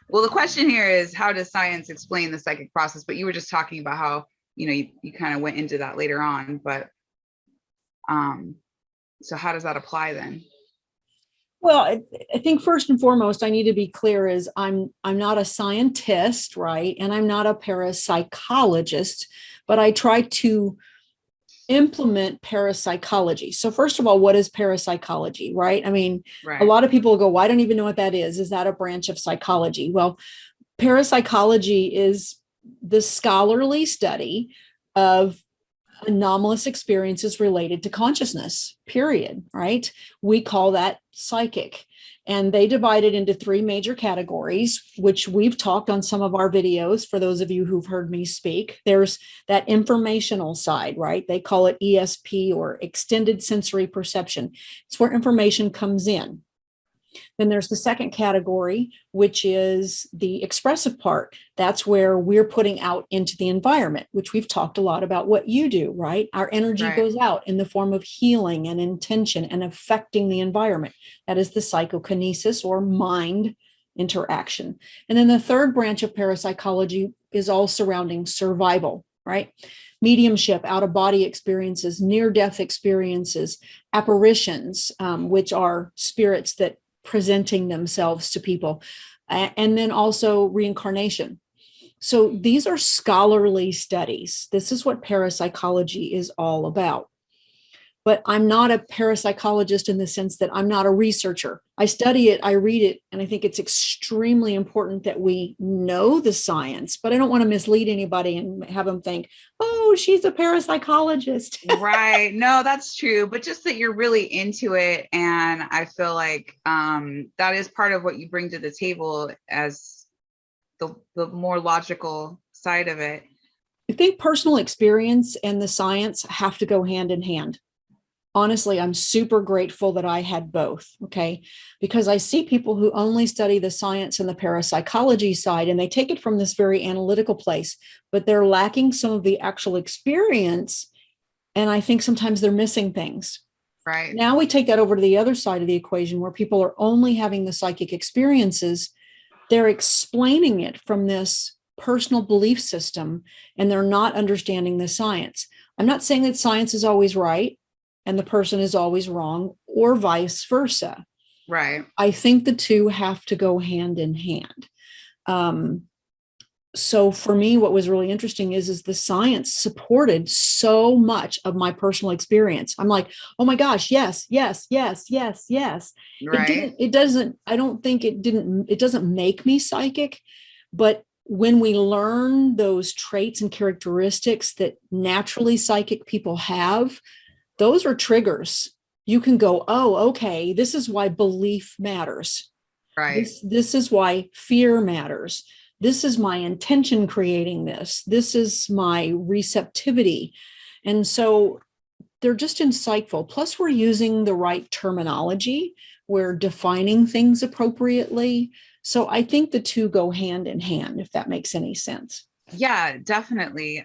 Well, the question here is, how does science explain the psychic process? But you were just talking about how, you kind of went into that later on. But um, so how does that apply then? Well, I think first and foremost, I need to be clear is I'm not a scientist, right? And I'm not a parapsychologist, but I try to implement parapsychology. So first of all, what is parapsychology, right? I mean, a Right. lot of people go, well, I don't even know what that is. Is that a branch of psychology? Well, parapsychology is the scholarly study of anomalous experiences related to consciousness, period, right? We call that psychic. And they divide it into three major categories, which we've talked on some of our videos for those of you who've heard me speak. There's that informational side, right? They call it ESP or extended sensory perception. It's where information comes in. Then there's the second category, which is the expressive part. That's where we're putting out into the environment, which we've talked a lot about what you do, right? Our energy Right. goes out in the form of healing and intention and affecting the environment. That is the psychokinesis or mind interaction. And then the third branch of parapsychology is all surrounding survival, right? Mediumship, out of body experiences, near death experiences, apparitions, which are spirits that presenting themselves to people, and then also reincarnation. So these are scholarly studies. This is what parapsychology is all about. But I'm not a parapsychologist in the sense that I'm not a researcher. I study it, I read it, and I think it's extremely important that we know the science, but I don't want to mislead anybody and have them think, oh, she's a parapsychologist. Right. No, that's true. But just that you're really into it. And I feel like that is part of what you bring to the table as the more logical side of it. I think personal experience and the science have to go hand in hand. Honestly, I'm super grateful that I had both. Okay. Because I see people who only study the science and the parapsychology side, and they take it from this very analytical place, but they're lacking some of the actual experience. And I think sometimes they're missing things. Right. Now we take that over to the other side of the equation where people are only having the psychic experiences. They're explaining it from this personal belief system, and they're not understanding the science. I'm not saying that science is always right and the person is always wrong, or vice versa. Right. I think the two have to go hand in hand. Um, so for me, what was really interesting is the science supported so much of my personal experience. I'm like, oh my gosh, yes, yes, yes, yes, yes. Right. It doesn't, I don't think it doesn't make me psychic, but when we learn those traits and characteristics that naturally psychic people have, those are triggers. You can go, oh, okay, this is why belief matters. Right. This is why fear matters. This is my intention creating this. This is my receptivity. And so they're just insightful. Plus, we're using the right terminology. We're defining things appropriately. So I think the two go hand in hand, if that makes any sense. Yeah, definitely.